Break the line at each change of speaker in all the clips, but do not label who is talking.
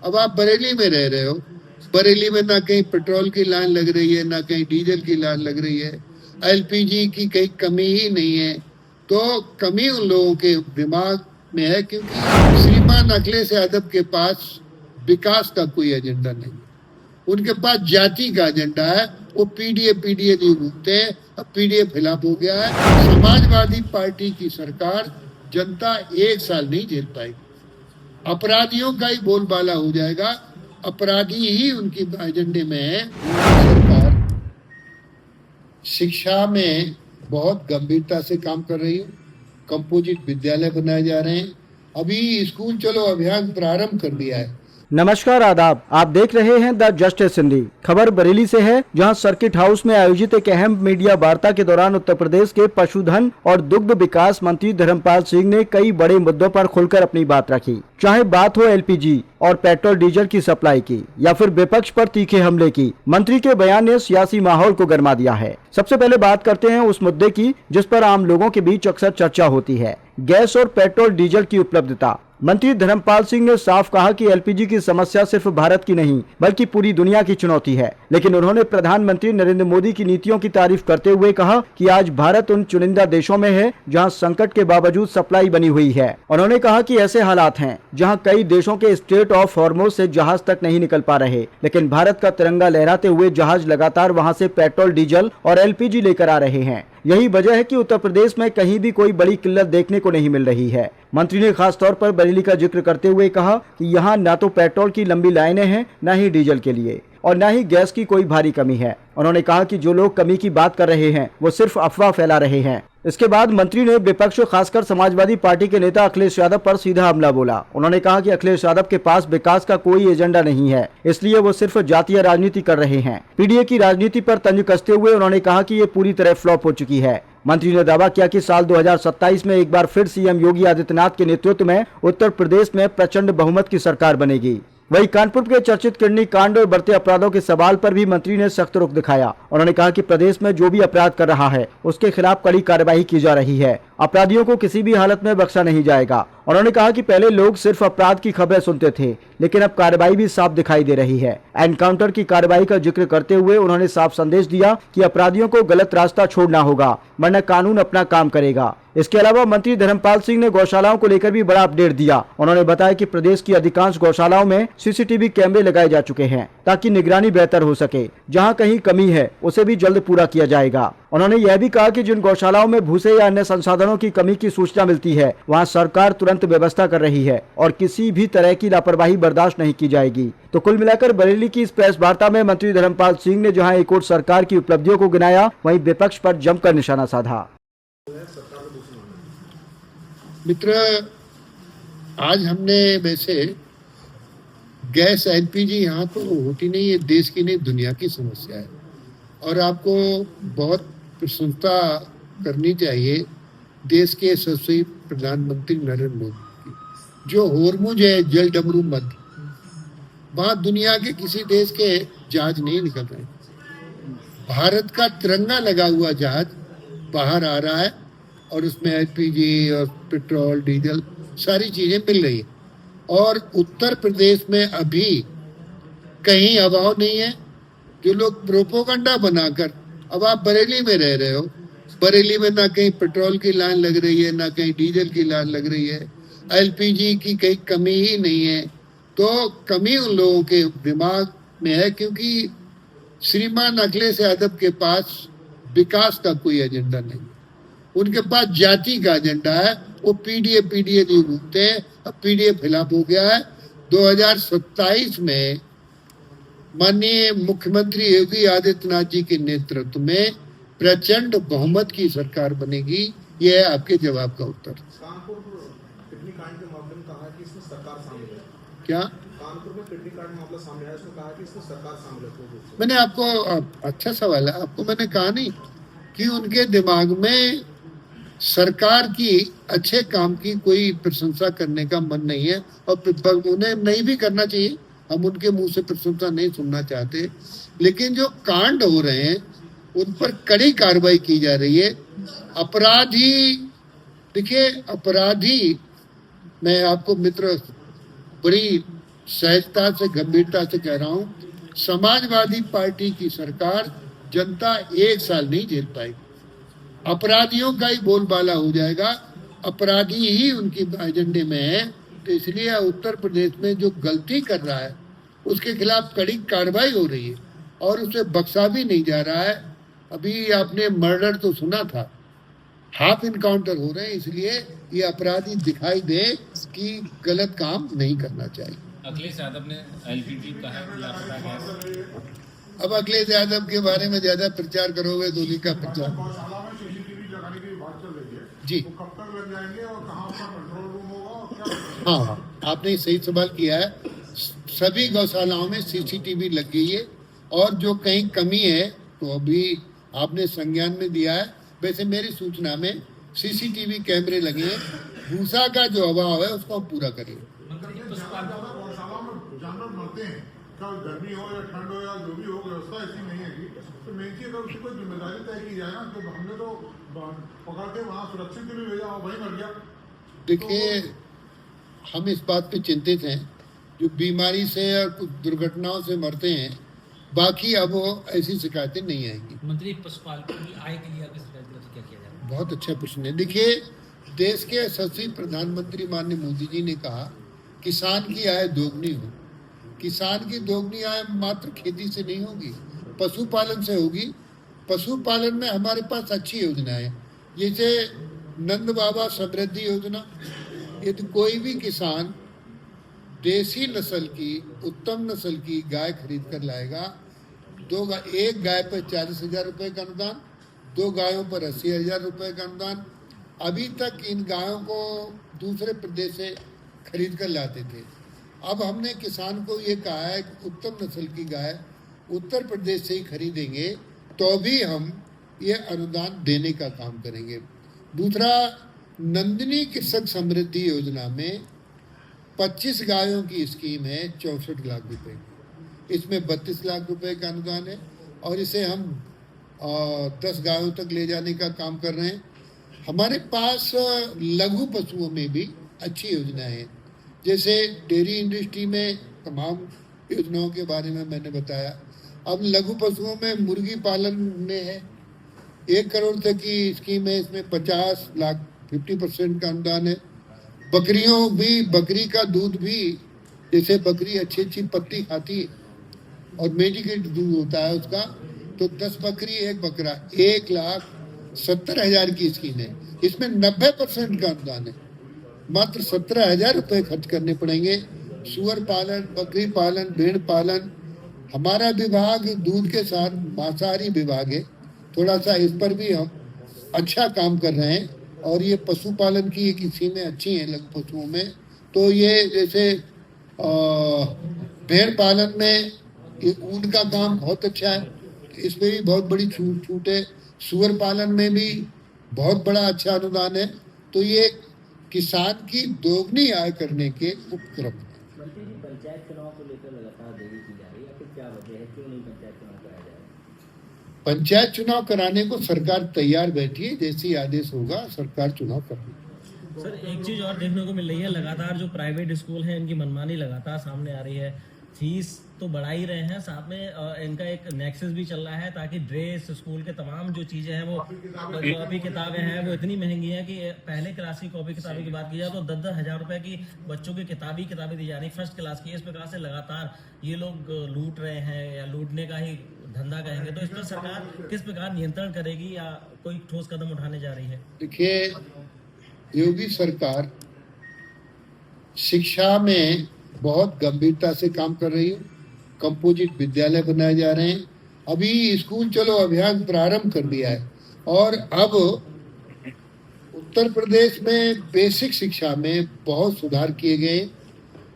अब आप बरेली में रह रहे हो, बरेली में ना कहीं पेट्रोल की लाइन लग रही है, ना कहीं डीजल की लाइन लग रही है, एलपीजी की कहीं कमी ही नहीं है। तो कमी उन लोगों के दिमाग में है, क्योंकि श्रीमान अखिलेश यादव के पास विकास का कोई एजेंडा नहीं है, उनके पास जाति का एजेंडा है। वो पीडीए नहीं घूमते हैं, अब पीडीए खिलाफ हो गया है। समाजवादी पार्टी की सरकार जनता 1 साल नहीं झेल पाएगी, अपराधियों का ही बोलबाला हो जाएगा, अपराधी ही उनकी एजेंडे में है। सरकार शिक्षा में बहुत गंभीरता से काम कर रही है, कंपोजिट विद्यालय बनाए जा रहे हैं, अभी स्कूल चलो अभियान प्रारंभ कर दिया है।
नमस्कार, आदाब। आप देख रहे हैं द जस्टिस हिंदी। खबर बरेली से है, जहां सर्किट हाउस में आयोजित एक अहम मीडिया वार्ता के दौरान उत्तर प्रदेश के पशुधन और दुग्ध विकास मंत्री धर्मपाल सिंह ने कई बड़े मुद्दों पर खुलकर अपनी बात रखी। चाहे बात हो एलपीजी और पेट्रोल डीजल की सप्लाई की या फिर विपक्ष पर तीखे हमले की, मंत्री के बयान ने सियासी माहौल को गर्मा दिया है। सबसे पहले बात करते हैं उस मुद्दे की जिस पर आम लोगों के बीच अक्सर चर्चा होती है, गैस और पेट्रोल डीजल की उपलब्धता। मंत्री धर्मपाल सिंह ने साफ कहा कि एलपीजी की समस्या सिर्फ भारत की नहीं बल्कि पूरी दुनिया की चुनौती है, लेकिन उन्होंने प्रधानमंत्री नरेंद्र मोदी की नीतियों की तारीफ करते हुए कहा कि आज भारत उन चुनिंदा देशों में है जहां संकट के बावजूद सप्लाई बनी हुई है। उन्होंने कहा कि ऐसे हालात हैं जहां कई देशों के स्ट्रेट ऑफ हॉर्मोज से जहाज तक नहीं निकल पा रहे, लेकिन भारत का तिरंगा लहराते हुए जहाज लगातार वहां से पेट्रोल डीजल और एलपीजी लेकर आ रहे हैं। यही वजह है कि उत्तर प्रदेश में कहीं भी कोई बड़ी किल्लत देखने को नहीं मिल रही है। मंत्री ने खास तौर पर बरेली का जिक्र करते हुए कहा कि यहाँ न तो पेट्रोल की लंबी लाइनें हैं, न ही डीजल के लिए, और न ही गैस की कोई भारी कमी है। उन्होंने कहा कि जो लोग कमी की बात कर रहे हैं वो सिर्फ अफवाह फैला रहे हैं। इसके बाद मंत्री ने विपक्ष, खासकर समाजवादी पार्टी के नेता अखिलेश यादव पर सीधा हमला बोला। उन्होंने कहा कि अखिलेश यादव के पास विकास का कोई एजेंडा नहीं है, इसलिए वो सिर्फ जातीय राजनीति कर रहे हैं। पीडीए की राजनीति पर तंज कसते हुए उन्होंने कहा कि ये पूरी तरह फ्लॉप हो चुकी है। मंत्री ने दावा किया कि साल 2027 में एक बार फिर सीएम योगी आदित्यनाथ के नेतृत्व में उत्तर प्रदेश में प्रचंड बहुमत की सरकार बनेगी। वहीं कानपुर के चर्चित किडनी कांड और बढ़ते अपराधों के सवाल पर भी मंत्री ने सख्त रुख दिखाया। उन्होंने कहा कि प्रदेश में जो भी अपराध कर रहा है उसके खिलाफ कड़ी कार्रवाई की जा रही है, अपराधियों को किसी भी हालत में बख्शा नहीं जाएगा। उन्होंने कहा कि पहले लोग सिर्फ अपराध की खबरें सुनते थे, लेकिन अब कार्रवाई भी साफ दिखाई दे रही है। एनकाउंटर की कार्रवाई का जिक्र करते हुए उन्होंने साफ संदेश दिया कि अपराधियों को गलत रास्ता छोड़ना होगा, वरना कानून अपना काम करेगा। इसके अलावा मंत्री धर्मपाल सिंह ने गौशालाओं को लेकर भी बड़ा अपडेट दिया। उन्होंने बताया कि प्रदेश की अधिकांश गौशालाओं में सीसीटीवी कैमरे लगाए जा चुके हैं ताकि निगरानी बेहतर हो सके। जहां कहीं कमी है उसे भी जल्द पूरा किया जाएगा। उन्होंने यह भी कहा कि जिन गौशालाओं में भूसे या अन्य संसाधनों की कमी की सूचना मिलती है वहां सरकार तुरंत व्यवस्था कर रही है और किसी भी तरह की लापरवाही बर्दाश्त नहीं की जाएगी। तो कुल मिलाकर बरेली की इस प्रेस वार्ता में मंत्री धर्मपाल सिंह ने जहां एक और सरकार की उपलब्धियों को गिनाया, वहीं विपक्ष पर जमकर निशाना साधा।
मित्र, आज हमने वैसे गैस एलपीजी यहाँ तो होती नहीं है, देश की नहीं दुनिया की समस्या है, और आपको बहुत प्रशंसा करनी चाहिए देश के यशस्वी प्रधानमंत्री नरेंद्र मोदी की। जो होर्मुज है जल डमरू मध्य, वहाँ दुनिया के किसी देश के जहाज नहीं निकल रहे, भारत का तिरंगा लगा हुआ जहाज बाहर आ रहा है और उसमें एलपीजी और पेट्रोल डीजल सारी चीजें मिल रही है। और उत्तर प्रदेश में अभी कहीं अभाव नहीं है। जो लोग प्रोपोगंडा बनाकर, अब आप बरेली में रह रहे हो, बरेली में ना कहीं पेट्रोल की लाइन लग रही है, ना कहीं डीजल की लाइन लग रही है, एलपीजी की कहीं कमी ही नहीं है। तो कमी उन लोगों के दिमाग में है, क्योंकि श्रीमान अखिलेश यादव के पास विकास का कोई एजेंडा नहीं, उनके पास जाति का एजेंडा है। वो पीडीए नहीं घूमते हैं, अब पीडीए खिलाफ हो गया है। 2027 में माननीय मुख्यमंत्री योगी आदित्यनाथ जी के नेतृत्व में प्रचंड बहुमत की सरकार बनेगी। यह है आपके जवाब का उत्तर।
कानपुर किडनी कांड के मामले में कहा कि इसमें सरकार शामिल है।
क्या
कानपुर में किडनी कांड मामला सामने आया, इसमें कहा कि इसमें सरकार शामिल है।
मैंने आपको, अच्छा सवाल है, आपको मैंने कहा नहीं कि उनके दिमाग में सरकार की अच्छे काम की कोई प्रशंसा करने का मन नहीं है, और उन्हें नहीं भी करना चाहिए। हम उनके मुंह से प्रशंसा नहीं सुनना चाहते, लेकिन जो कांड हो रहे हैं उन पर कड़ी कार्रवाई की जा रही है। अपराधी, देखिए अपराधी, मैं आपको मित्र बड़ी सहजता से, गंभीरता से कह रहा हूं, समाजवादी पार्टी की सरकार जनता 1 साल नहीं झेल पाएगी। अपराधियों का ही बोलबाला हो जाएगा, अपराधी ही उनकी एजेंडे में है। तो इसलिए उत्तर प्रदेश में जो गलती कर रहा है उसके खिलाफ कड़ी कार्रवाई हो रही है और उसे बख्शा भी नहीं जा रहा है। अभी आपने मर्डर तो सुना था, हाफ इनकाउंटर हो रहे हैं, इसलिए ये अपराधी दिखाई दे कि गलत काम नहीं करना चाहिए।
अखिलेश यादव ने एलपीटी कहा है कि आपका गैस।
अब अखिलेश यादव के बारे में ज्यादा प्रचार करोगे तो उन्हीं का प्रचार।
गौशाला में सीसीटीवी लगाने की बात चल रही है
जी
तो कब तक लग जाएंगे और कहाँ उसका कंट्रोल रूम होगा और क्या?
हाँ, आपने सही सवाल किया है। सभी गौशालाओं में सीसीटीवी लग गई है और जो कहीं कमी है तो अभी आपने संज्ञान में दिया है। वैसे मेरी सूचना में सीसीटीवी कैमरे लगे हैं, भूसा का जो अभाव है उसको हम पूरा करेंगे।
गौशाला में जानवर मरते हैं, क्या गर्मी हो या ठंड हो या जो भी हो, व्यवस्था ऐसी नहीं है कि तो मेन चीज अगर उसकी कोई जिम्मेदारी तय की जाए ना, तो हमने तो पकड़ के वहाँ सुरक्षित के लिए भेजा और वही मर गया।
देखिए, हम इस बात पे चिंतित हैं जो बीमारी से और कुछ दुर्घटनाओं से मरते हैं, बाकी अब वो ऐसी शिकायतें नहीं आएंगी।
मंत्री पशुपालकों की आय के लिए आपकी सरकार की तरफ से क्या किया जाए?
बहुत अच्छा प्रश्न है। देखिए, देश के यशस्वी प्रधानमंत्री माननीय मोदी जी ने कहा किसान की आय दोगुनी हो। किसान की दोगुनी आय मात्र खेती से नहीं होगी, पशुपालन से होगी। पशुपालन में हमारे पास अच्छी योजनाएं हैं, जैसे नंद बाबा समृद्धि योजना। यदि कोई भी किसान देसी नस्ल की, उत्तम नस्ल की गाय खरीद कर लाएगा, एक गाय पर 40,000 रुपये का अनुदान, 2 गायों पर 80,000 रुपये का अनुदान। अभी तक इन गायों को दूसरे प्रदेश से खरीद कर लाते थे। अब हमने किसान को ये कहा है कि उत्तम नस्ल की गाय उत्तर प्रदेश से ही खरीदेंगे तो भी हम ये अनुदान देने का काम करेंगे। दूसरा, नंदिनी कृषक समृद्धि योजना में 25 गायों की स्कीम है, 64 लाख रुपए की। इसमें 32 लाख रुपए का अनुदान है और इसे हम 10 गायों तक ले जाने का काम कर रहे हैं। हमारे पास लघु पशुओं में भी अच्छी योजनाएं हैं, जैसे डेयरी इंडस्ट्री में तमाम योजनाओं के बारे में मैंने बताया। अब लघु पशुओं में मुर्गी पालन में है, 1 करोड़ तक की स्कीम है, इसमें 50 लाख 50% का अनुदान है। बकरियों भी, बकरी का दूध भी, जैसे बकरी अच्छी पत्ती खाती है और मेडिकेट दूध होता है उसका, तो 10 बकरी 1 बकरा 1,70,000 की स्कीम है। इसमें 90% का अनुदान है, मात्र 17,000 रुपये खर्च करने पड़ेंगे। सुअर पालन, बकरी पालन, भेड़ पालन, हमारा विभाग दूध के साथ मांसाहारी विभाग है, थोड़ा सा इस पर भी हम अच्छा काम कर रहे हैं। और ये पशुपालन की एक स्कीमें अच्छी हैं लघु पशुओं में। तो ये जैसे भेड़ पालन में ये ऊन का काम बहुत अच्छा है, इसमें भी बहुत बड़ी छूट है। सुअर पालन में भी बहुत बड़ा अच्छा अनुदान है। तो ये किसान की दोगुनी आय करने के उपक्रम है।
मंत्री जी, पंचायत चुनाव को लेकर लगातार देरी की जा रही है, आखिर क्या वजह है, क्यों नहीं पंचायत चुनाव कराया जा रहा है?
पंचायत चुनाव कराने को सरकार तैयार बैठी है, जैसी आदेश होगा सरकार चुनाव करेगी।
सर, एक चीज और देखने को मिल रही है, लगातार जो प्राइवेट स्कूल हैं इनकी मनमानी लगातार सामने आ रही है। फीस तो बढ़ा ही रहे हैं, साथ में इनका एक नेक्सस भी चल रहा है ताकि ड्रेस, स्कूल के तमाम जो चीजें हैं वो कॉपी किताबें हैं वो इतनी महंगी हैं कि पहले क्लास की कॉपी किताबें की बात की जाए तो 10-10 हज़ार रुपए की बच्चों की किताबें दी जा रही, फर्स्ट क्लास की। इस प्रकार से लगातार ये लोग लूट रहे हैं या लूटने का ही धंधा कहेंगे, तो इस पर सरकार किस प्रकार नियंत्रण करेगी या कोई ठोस कदम उठाने जा रही है?
देखिए, योगी सरकार शिक्षा में बहुत गंभीरता से काम कर रही है। कंपोजिट विद्यालय बनाए जा रहे हैं, अभी स्कूल चलो अभियान प्रारंभ कर दिया है। और अब उत्तर प्रदेश में बेसिक शिक्षा में बहुत सुधार किए गए।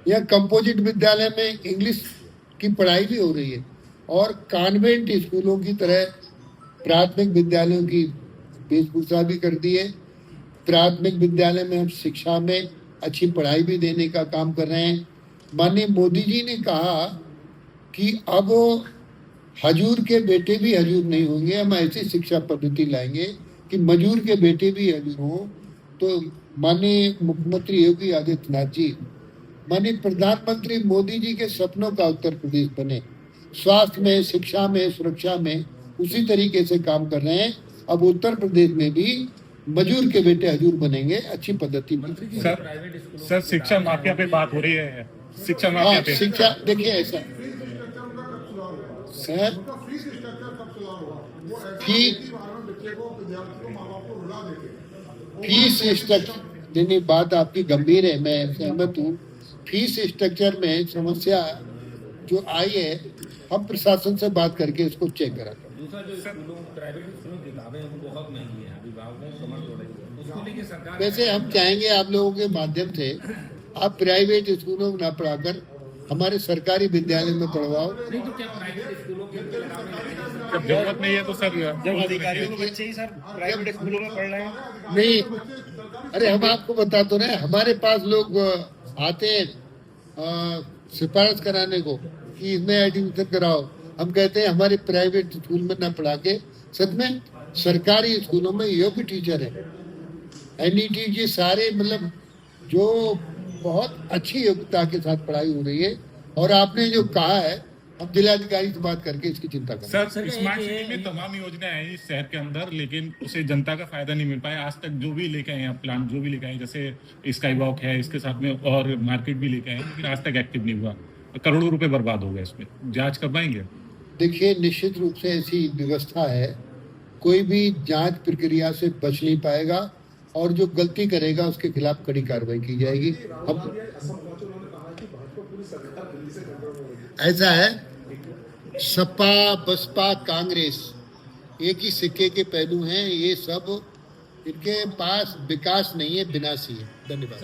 यह कंपोजिट विद्यालय में इंग्लिश की पढ़ाई भी हो रही है और कॉन्वेंट स्कूलों की तरह प्राथमिक विद्यालयों की वेशभूषा भी कर दी है। प्राथमिक विद्यालय में हम शिक्षा में अच्छी पढ़ाई भी देने का काम कर रहे हैं। माननीय मोदी जी ने कहा कि अब हजूर के बेटे भी हजूर नहीं होंगे, हम ऐसी शिक्षा पद्धति लाएंगे कि मजूर के बेटे भी हजूर हों। तो माननीय मुख्यमंत्री योगी आदित्यनाथ जी माननीय प्रधानमंत्री मोदी जी के सपनों का उत्तर प्रदेश बने। स्वास्थ्य में, शिक्षा में, सुरक्षा में उसी तरीके से काम कर रहे हैं। अब उत्तर प्रदेश में भी मजूर के बेटे हजूर बनेंगे, अच्छी पद्धति में।
सर शिक्षा माफिया पे बात हो रही है, शिक्षा माफिया
हाँ,
पे।
शिक्षा देखिए ऐसा सर,
फीस स्ट्रक्चर कब सुधार हुआ? वो
फी
बच्चे को, विद्यार्थी को, माँ बाप को रुला देते।
फीस स्ट्रक्चर, नहीं बात आपकी गंभीर है, मैं सहमत हूँ। फीस स्ट्रक्चर में समस्या जो आई है, हम प्रशासन से बात करके इसको चेक कराते हैं।
दूसरा जो स्कूलों, प्राइवेट स्कूलों की किताबें हैं वो बहुत महंगी हैं, अभिभावकों को समझ हो रही है, उसको लेके सरकार।
वैसे हम चाहेंगे आप लोगों के माध्यम से आप प्राइवेट स्कूलों में ना पढ़ाकर हमारे सरकारी विद्यालय में पढ़वाओ।
नहीं तो क्या प्राइवेट स्कूलों के
जब जरूरत नहीं है तो सर
जब अधिकारियों के बच्चे ही सर प्राइवेट स्कूलों में पढ़ रहे हैं।
नहीं, अरे हम आपको बता तो रहे हैं, हमारे पास लोग आते हैं सिफारिश कराने को कि इसमें एडमिशन कराओ। हम कहते हैं हमारे प्राइवेट स्कूल में ना पढ़ा के सच में सरकारी स्कूलों में योग्य टीचर है, एनईटी जी सारे, मतलब जो बहुत अच्छी योग्यता के साथ पढ़ाई हो रही है। और आपने जो कहा है, हम जिलाधिकारी से बात करके इसकी चिंता करें।
सर
सर,
स्मार्ट
ये-
सिटी में तमाम योजनाएं हैं इस शहर के अंदर, लेकिन उसे जनता का फायदा नहीं मिल पाया आज तक। जो भी लेके आए हैं प्लान, जो भी लेके आए, जैसे स्काई वॉक है, इसके साथ में और मार्केट भी लेके आए हैं, लेकिन आज तक एक्टिव नहीं हुआ। करोड़ों रुपए बर्बाद हो गए इसमें। जांच करवाएंगे?
देखिए, निश्चित रूप से ऐसी व्यवस्था है, कोई भी जांच प्रक्रिया से बच नहीं पाएगा और जो गलती करेगा उसके खिलाफ कड़ी कार्रवाई की जाएगी। हम ऐसा है, सपा, बसपा, कांग्रेस एक ही सिक्के के पहलू हैं। ये सब इनके पास विकास नहीं है, विनाशी है। धन्यवाद।